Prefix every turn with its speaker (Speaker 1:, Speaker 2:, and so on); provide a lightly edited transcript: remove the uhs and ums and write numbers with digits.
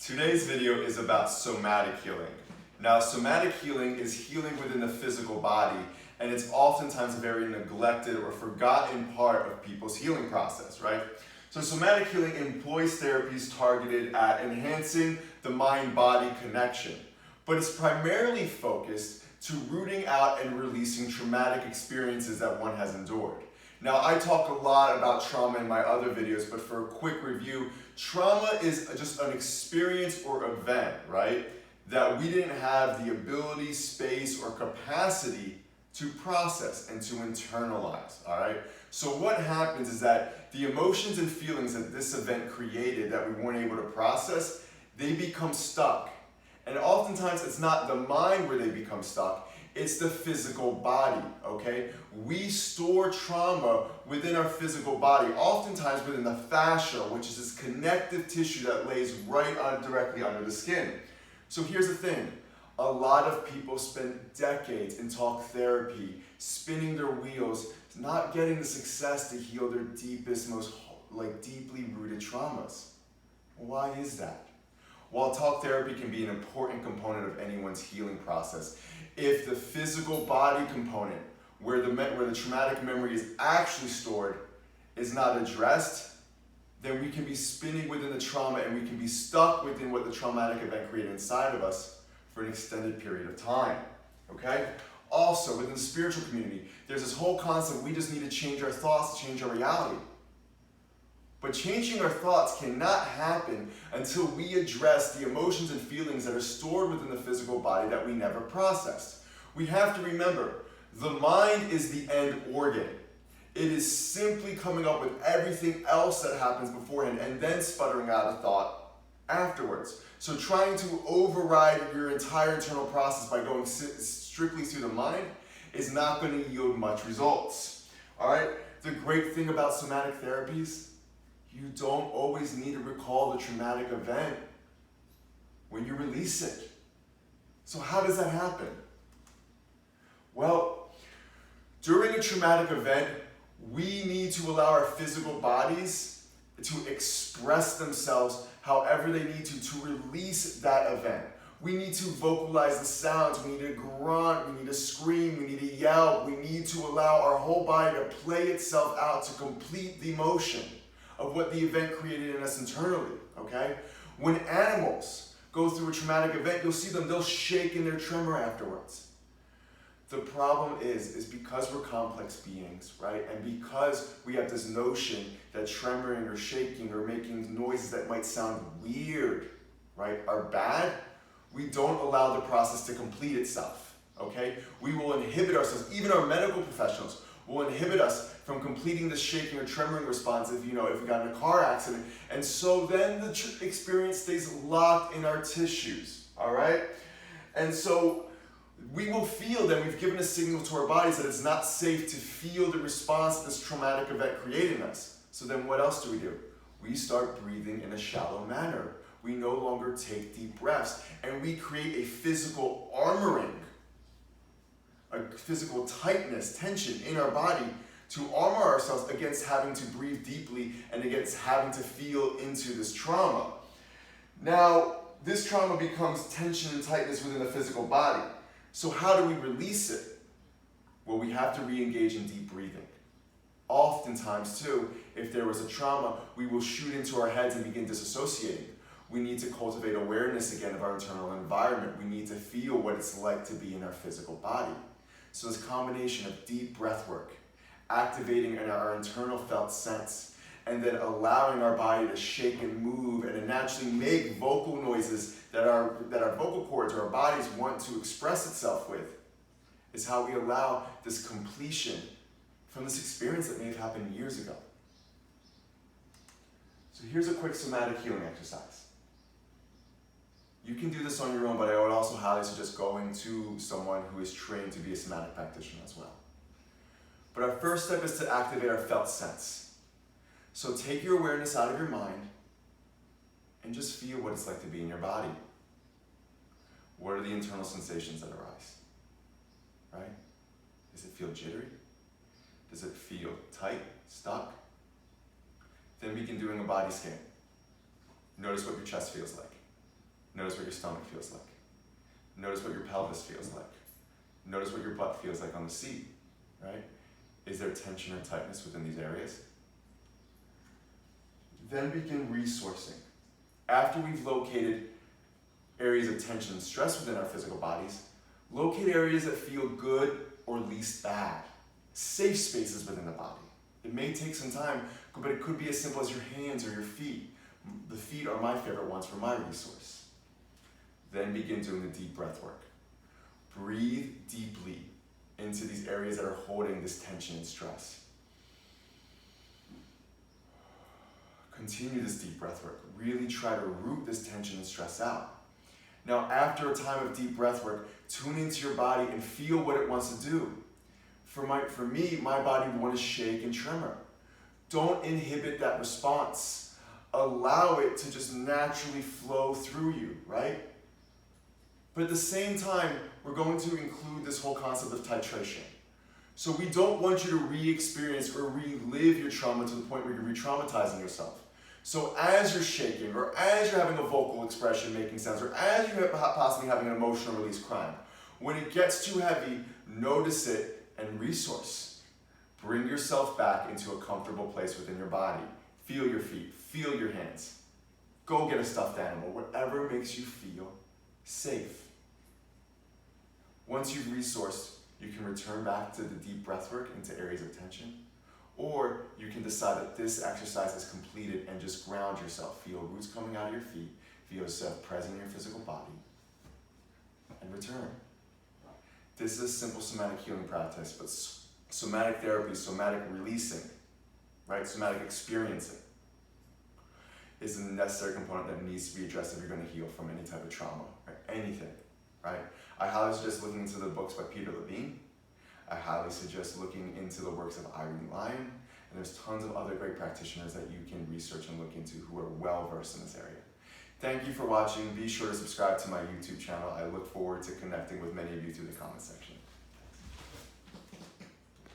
Speaker 1: Today's video is about somatic healing. Now, somatic healing is healing within the physical body, and it's oftentimes a very neglected or forgotten part of people's healing process, right? So somatic healing employs therapies targeted at enhancing the mind-body connection, but it's primarily focused to rooting out and releasing traumatic experiences that one has endured. Now, I talk a lot about trauma in my other videos, but for a quick review, trauma is just an experience or event, right, that we didn't have the ability, space, or capacity to process and to internalize, all right? So what happens is that the emotions and feelings that this event created that we weren't able to process, they become stuck. And oftentimes it's not the mind where they become stuck, it's the physical body, okay? We store trauma within our physical body, oftentimes within the fascia, which is this connective tissue that lays right directly under the skin. So here's the thing. A lot of people spend decades in talk therapy, spinning their wheels, not getting the success to heal their deepest, most deeply rooted traumas. Why is that? While talk therapy can be an important component of anyone's healing process, if the physical body component, where the traumatic memory is actually stored, is not addressed, then we can be spinning within the trauma and we can be stuck within what the traumatic event created inside of us for an extended period of time, okay? Also, within the spiritual community, there's this whole concept we just need to change our thoughts to change our reality. But changing our thoughts cannot happen until we address the emotions and feelings that are stored within the physical body that we never processed. We have to remember, the mind is the end organ. It is simply coming up with everything else that happens beforehand and then sputtering out a thought afterwards. So trying to override your entire internal process by going strictly through the mind is not going to yield much results. All right? The great thing about somatic therapies, you don't always need to recall the traumatic event when you release it. So how does that happen? Well, during a traumatic event, we need to allow our physical bodies to express themselves however they need to release that event. We need to vocalize the sounds, we need to grunt, we need to scream, we need to yell, we need to allow our whole body to play itself out to complete the emotion of what the event created in us internally, okay? When animals go through a traumatic event, you'll see them, they'll shake in their tremor afterwards. The problem is because we're complex beings, right? And because we have this notion that tremoring or shaking or making noises that might sound weird, right, are bad, we don't allow the process to complete itself, okay? We will inhibit ourselves, even our medical professionals will inhibit us from completing the shaking or tremoring response if we got in a car accident. And so then the experience stays locked in our tissues, all right? And so we will feel that we've given a signal to our bodies that it's not safe to feel the response that this traumatic event created in us. So then what else do? We start breathing in a shallow manner. We no longer take deep breaths, and we create a physical armoring, a physical tightness, tension in our body to armor ourselves against having to breathe deeply and against having to feel into this trauma. Now, this trauma becomes tension and tightness within the physical body. So how do we release it? Well, we have to re-engage in deep breathing. Oftentimes, too, if there was a trauma, we will shoot into our heads and begin disassociating. We need to cultivate awareness again of our internal environment. We need to feel what it's like to be in our physical body. So this combination of deep breath work, activating our internal felt sense, and then allowing our body to shake and move and to naturally make vocal noises that our vocal cords or our bodies want to express itself with, is how we allow this completion from this experience that may have happened years ago. So here's a quick somatic healing exercise. You can do this on your own, but I would also highly suggest going to someone who is trained to be a somatic practitioner as well. But our first step is to activate our felt sense. So take your awareness out of your mind and just feel what it's like to be in your body. What are the internal sensations that arise? Right? Does it feel jittery? Does it feel tight, stuck? Then begin doing a body scan. Notice what your chest feels like. Notice what your stomach feels like. Notice what your pelvis feels like. Notice what your butt feels like on the seat, right? Is there tension or tightness within these areas? Then begin resourcing. After we've located areas of tension and stress within our physical bodies, locate areas that feel good or least bad. Safe spaces within the body. It may take some time, but it could be as simple as your hands or your feet. The feet are my favorite ones for my resource. Then begin doing the deep breath work. Breathe deeply into these areas that are holding this tension and stress. Continue this deep breath work. Really try to root this tension and stress out. Now, after a time of deep breath work, tune into your body and feel what it wants to do. For me, my body would want to shake and tremor. Don't inhibit that response. Allow it to just naturally flow through you, right? But at the same time, we're going to include this whole concept of titration. So we don't want you to re-experience or relive your trauma to the point where you're re-traumatizing yourself. So as you're shaking, or as you're having a vocal expression making sounds, or as you're possibly having an emotional release crying, when it gets too heavy, notice it and resource. Bring yourself back into a comfortable place within your body. Feel your feet, feel your hands. Go get a stuffed animal, whatever makes you feel safe. Once you've resourced, you can return back to the deep breath work into areas of tension, or you can decide that this exercise is completed and just ground yourself. Feel roots coming out of your feet, feel yourself present in your physical body, and return. This is a simple somatic healing practice, but somatic therapy, somatic releasing, right? Somatic experiencing is a necessary component that needs to be addressed if you're going to heal from any type of trauma, right? Anything, right? I highly suggest looking into the books by Peter Levine. I highly suggest looking into the works of Irene Lyon, and there's tons of other great practitioners that you can research and look into who are well versed in this area. Thank you for watching. Be sure to subscribe to my YouTube channel. I look forward to connecting with many of you through the comment section.